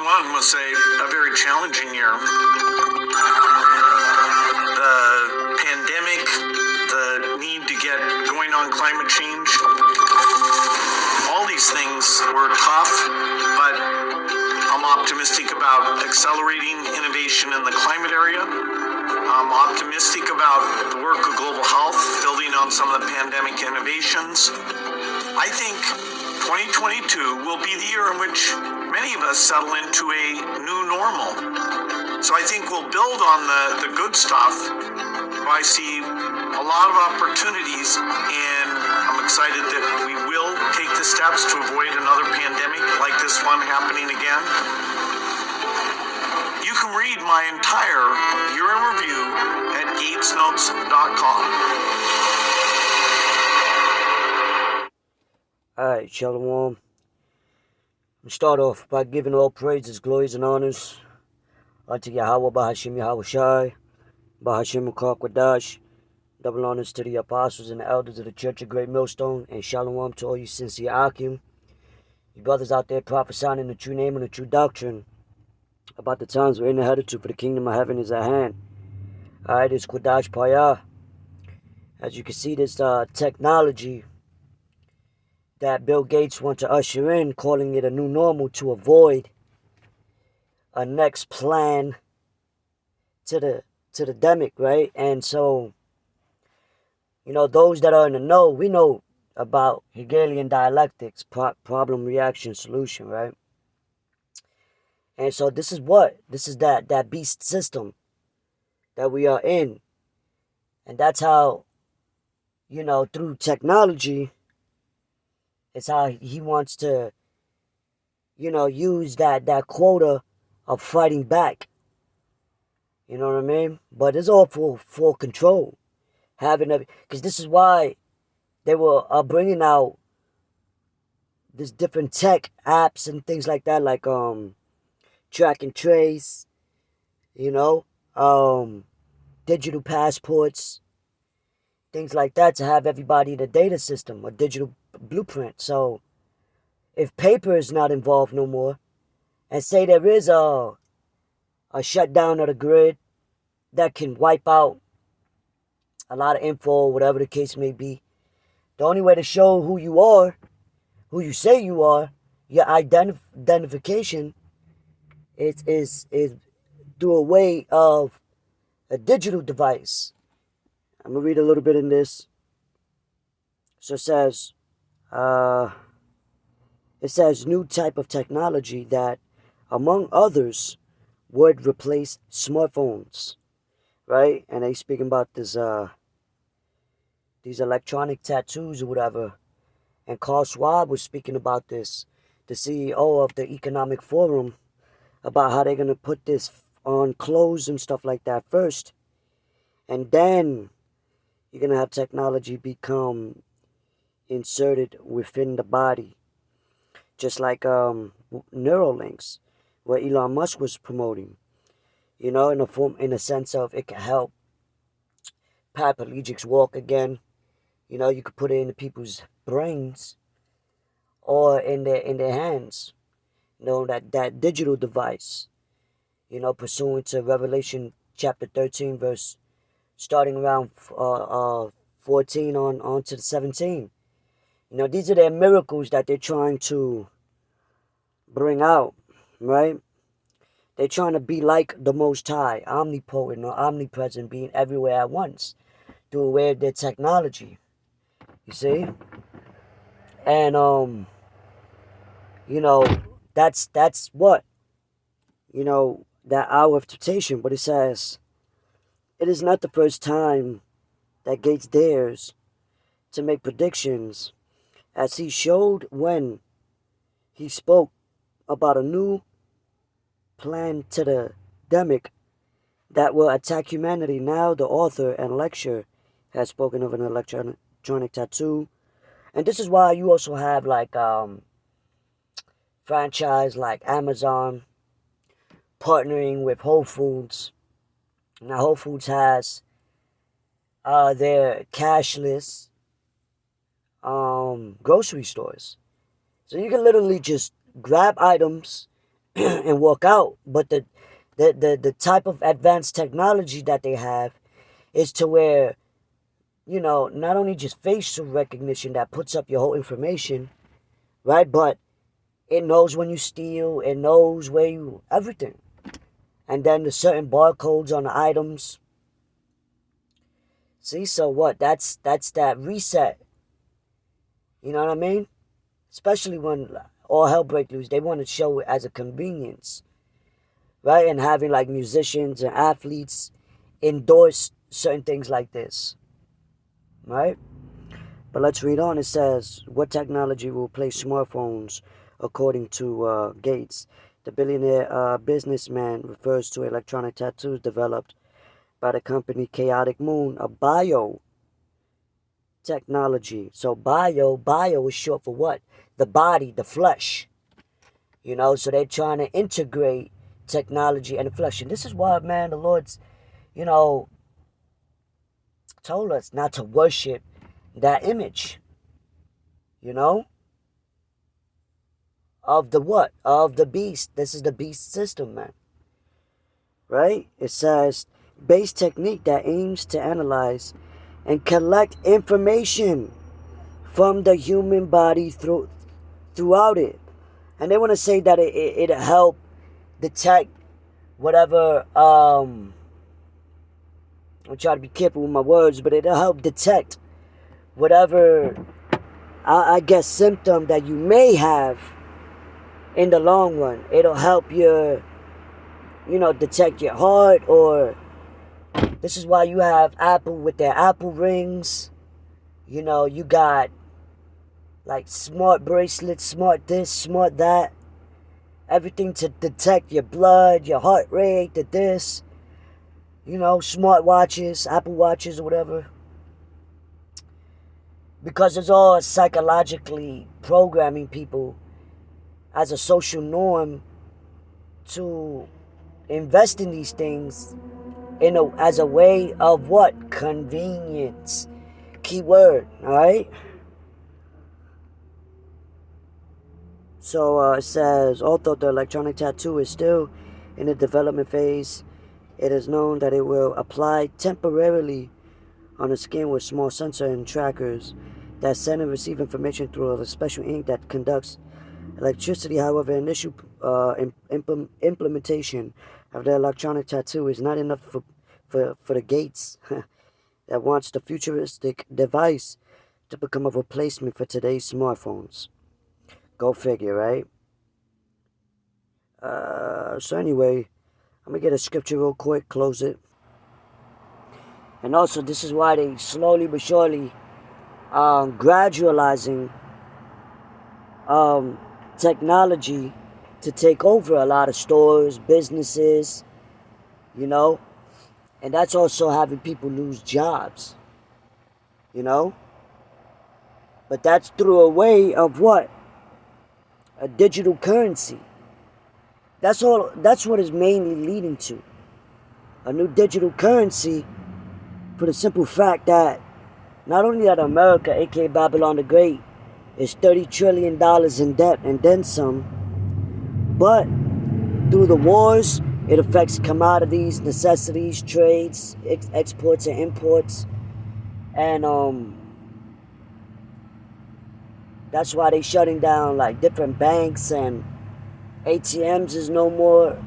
2021 was a very challenging year. The pandemic, the need to get going on climate change, all these things were tough, but I'm optimistic about accelerating innovation in the climate area. I'm optimistic about the work of global health, building on some of the pandemic innovations. I think 2022 will be the year in which many of us settle into a new normal. So I think we'll build on the good stuff. I see a lot of opportunities, and I'm excited that we will take the steps to avoid another pandemic like this one happening again. You can read my entire year in review at gatesnotes.com. Alright, Shalom. We'll start off by giving all praises, glories, and honors unto Yahweh, Bahashim Yahweh Shai, Bahashim Kwadash. Double honors to the apostles and the elders of the Church of Great Millstone, and Shalom to all you sincere Akim, you brothers out there prophesying in the true name and the true doctrine about the times we're in the headed to, for the kingdom of heaven is at hand. Alright, it's Kwadash Payah. As you can see, this technology that Bill Gates wants to usher in, calling it a new normal to avoid a next plan to the demic, right? And so, you know, those that are in the know, we know about Hegelian dialectics, problem, reaction, solution, right? And so this is what? This is that beast system that we are in. And that's how, you know, through technology, it's how he wants to, you know, use that quota of fighting back. You know what I mean? But it's all for control. Because this is why they were bringing out this different tech apps and things like that, like track and trace, you know, digital passports, things like that, to have everybody in a data system, a digital blueprint. So if paper is not involved no more, and say there is a shutdown of the grid that can wipe out a lot of info, whatever the case may be, the only way to show who you are, who you say you are, your identification is through a way of a digital device. I'm going to read a little bit in this. So it says new type of technology that, among others, would replace smartphones, right? And they speaking about this these electronic tattoos or whatever. And Carl Schwab was speaking about this, the CEO of the Economic Forum, about how they're gonna put this on clothes and stuff like that first, and then you're gonna have technology become inserted within the body, just like Neuralinks, where Elon Musk was promoting. You know, in a sense of it can help paraplegics walk again. You know, you could put it into people's brains or in their hands. You know, that digital device. You know, pursuant to Revelation chapter 13, verse starting around 14 on to the 17. You know, these are their miracles that they're trying to bring out, right? They're trying to be like the Most High, omnipotent or omnipresent, being everywhere at once, through a way of their technology. You see? And, you know, that's what? You know, that hour of temptation. But it says, it is not the first time that Gates dares to make predictions, as he showed when he spoke about a new plan to the demic that will attack humanity. Now the author and lecturer has spoken of an electronic tattoo. And this is why you also have like franchise like Amazon partnering with Whole Foods. Now Whole Foods has their cashless grocery stores. So you can literally just grab items and walk out. But the type of advanced technology that they have is to where, not only just facial recognition that puts up your whole information, right? But it knows when you steal, it knows where you, everything. And then the certain barcodes on the items. See, so what? That's that reset. You know what I mean? Especially when all hell breaks loose, they want to show it as a convenience, right? And having like musicians and athletes endorse certain things like this, right? But let's read on. It says, what technology will replace smartphones, according to Gates? The billionaire businessman refers to electronic tattoos developed by the company Chaotic Moon, a bio technology. So bio is short for what? The body, the flesh. So they're trying to integrate technology and the flesh. And this is why, man, the Lord's, you know, told us not to worship that image, you know, of the what? Of the beast. This is the beast system, man. Right? It says, base technique that aims to analyze and collect information from the human body throughout it. And they want to say that it'll help detect whatever, I'm trying to be careful with my words, but it'll help detect whatever, I guess, symptom that you may have in the long run. It'll help your, detect your heart, or this is why you have Apple with their Apple rings. You got like smart bracelets, smart this, smart that. Everything to detect your blood, your heart rate, this. Smart watches, Apple watches or whatever. Because it's all psychologically programming people as a social norm to invest in these things as a way of what? Convenience. Keyword, alright? So it says, although the electronic tattoo is still in the development phase, it is known that it will apply temporarily on the skin with small sensor and trackers that send and receive information through a special ink that conducts electricity. However, initial implementation of the electronic tattoo is not enough for the Gates that wants the futuristic device to become a replacement for today's smartphones. Go figure, right? So anyway, I'm gonna get a scripture real quick, close it. And also, this is why they slowly but surely gradualizing technology to take over a lot of stores, businesses, and that's also having people lose jobs, but that's through a way of what? A digital currency. That's what it's mainly leading to. A new digital currency, for the simple fact that not only that America, aka Babylon the Great, is $30 trillion in debt and then some, but through the wars, it affects commodities, necessities, trades, exports and imports. And that's why they shutting down like different banks, and ATMs is no more.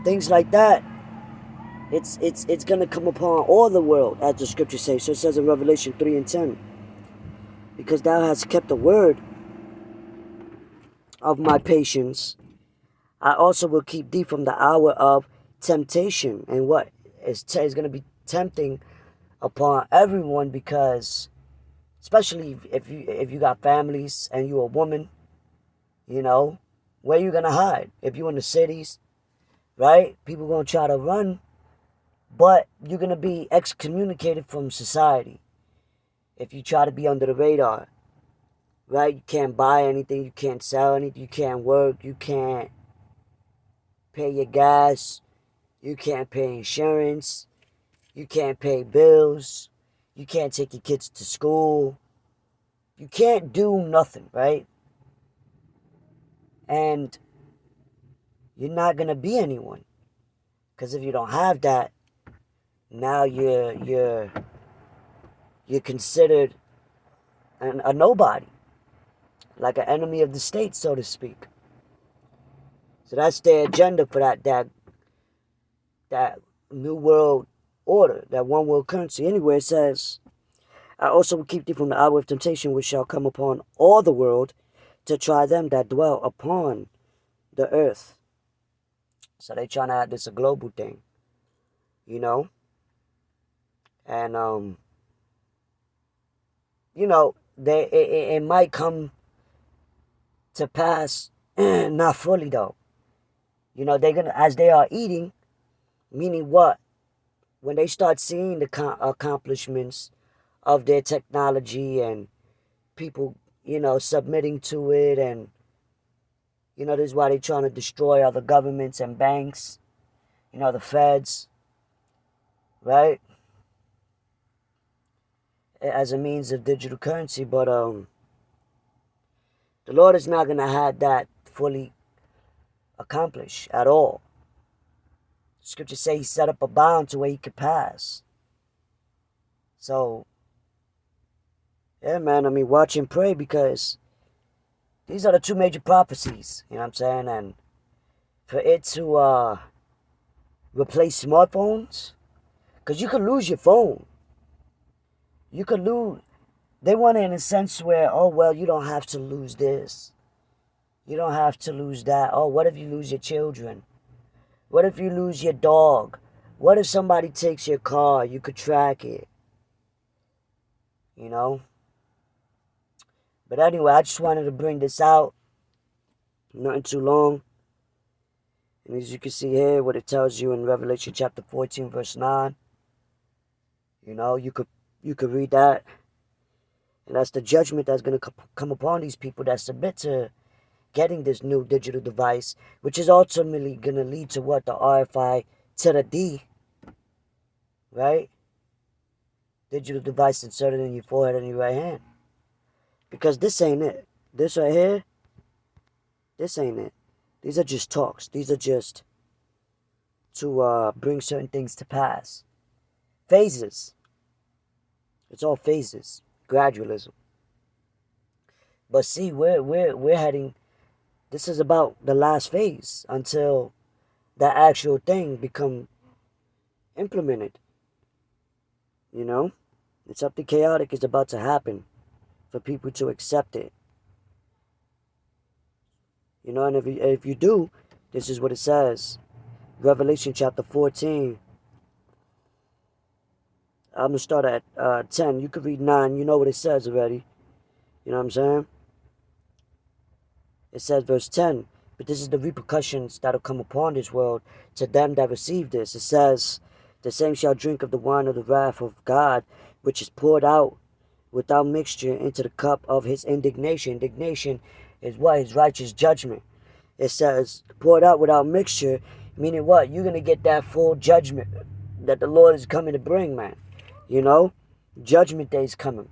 Things like that. It's gonna come upon all the world, as the scripture says. So it says in Revelation 3:10. Because thou hast kept the word of my patience, I also will keep thee from the hour of temptation. And what is going to be tempting upon everyone, because especially if you got families and you're a woman, where you gonna hide? If you're in the cities, right? People gonna try to run, but you're gonna be excommunicated from society if you try to be under the radar, right? You can't buy anything, you can't sell anything, you can't work, you can't pay your gas, you can't pay insurance, you can't pay bills, you can't take your kids to school, you can't do nothing, right? And you're not gonna be anyone. Because if you don't have that, now you're considered a nobody, like an enemy of the state, so to speak. So that's their agenda for that new world order, that one world currency. Anyway, it says, I also will keep thee from the hour of temptation which shall come upon all the world to try them that dwell upon the earth. So they trying to have this a global thing, you know? And, you know, it might come to pass, not fully though. You know, they're gonna, as they are eating, meaning what? When they start seeing the accomplishments of their technology and people, you know, submitting to it, and, you know, this is why they're trying to destroy other governments and banks, you know, the feds, right? As a means of digital currency. But the Lord is not going to have that fully accomplished at all. Scripture say he set up a bound to where he could pass. So, yeah, man, I mean, watch and pray, because these are the two major prophecies, you know what I'm saying? And for it to replace smartphones, because you could lose your phone. You could lose. They want it in a sense where, oh, well, you don't have to lose this. You don't have to lose that. Oh, what if you lose your children? What if you lose your dog? What if somebody takes your car? You could track it. You know? But anyway, I just wanted to bring this out. Nothing too long. And as you can see here, what it tells you in Revelation chapter 14, verse 9. You know, you could read that. And that's the judgment that's going to come upon these people that submit to getting this new digital device, which is ultimately going to lead to what? The RFI to the D, right? Digital device inserted in your forehead and your right hand. Because this ain't it. This right here, this ain't it. These are just talks. These are just to bring certain things to pass. Phases. It's all phases. Gradualism. But see, we're heading. This is about the last phase until that actual thing become implemented. You know, it's something chaotic is about to happen for people to accept it. You know, and if you do, this is what it says. Revelation chapter 14. I'm going to start at 10. You could read 9. You know what it says already. You know what I'm saying? It says verse 10. But this is the repercussions that will come upon this world to them that receive this. It says, the same shall drink of the wine of the wrath of God, which is poured out without mixture into the cup of his indignation. Indignation is what? His righteous judgment. It says, poured out without mixture, meaning what? You're going to get that full judgment that the Lord is coming to bring, man. You know? Judgment day is coming.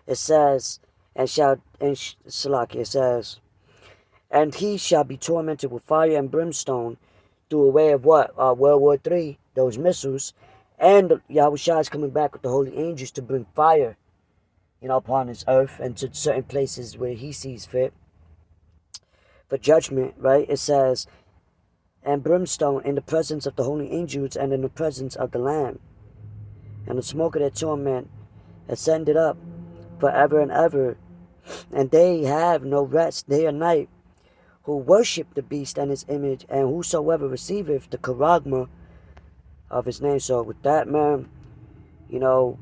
It says, it says, and he shall be tormented with fire and brimstone through a way of what? World War III, those missiles. And Yahushua is coming back with the holy angels to bring fire, you know, upon this earth and to certain places where he sees fit. For judgment, right? It says, and brimstone in the presence of the holy angels and in the presence of the Lamb. And the smoke of their torment ascended up forever and ever. And they have no rest day or night, who worship the beast and his image, and whosoever receiveth the charagma of his name. So with that, man, you know,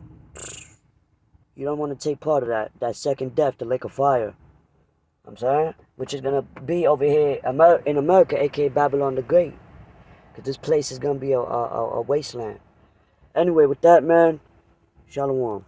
you don't want to take part of that second death, the lake of fire. I'm saying, which is gonna be over here in America, aka Babylon the Great, because this place is gonna be a wasteland. Anyway, with that, man, shalom.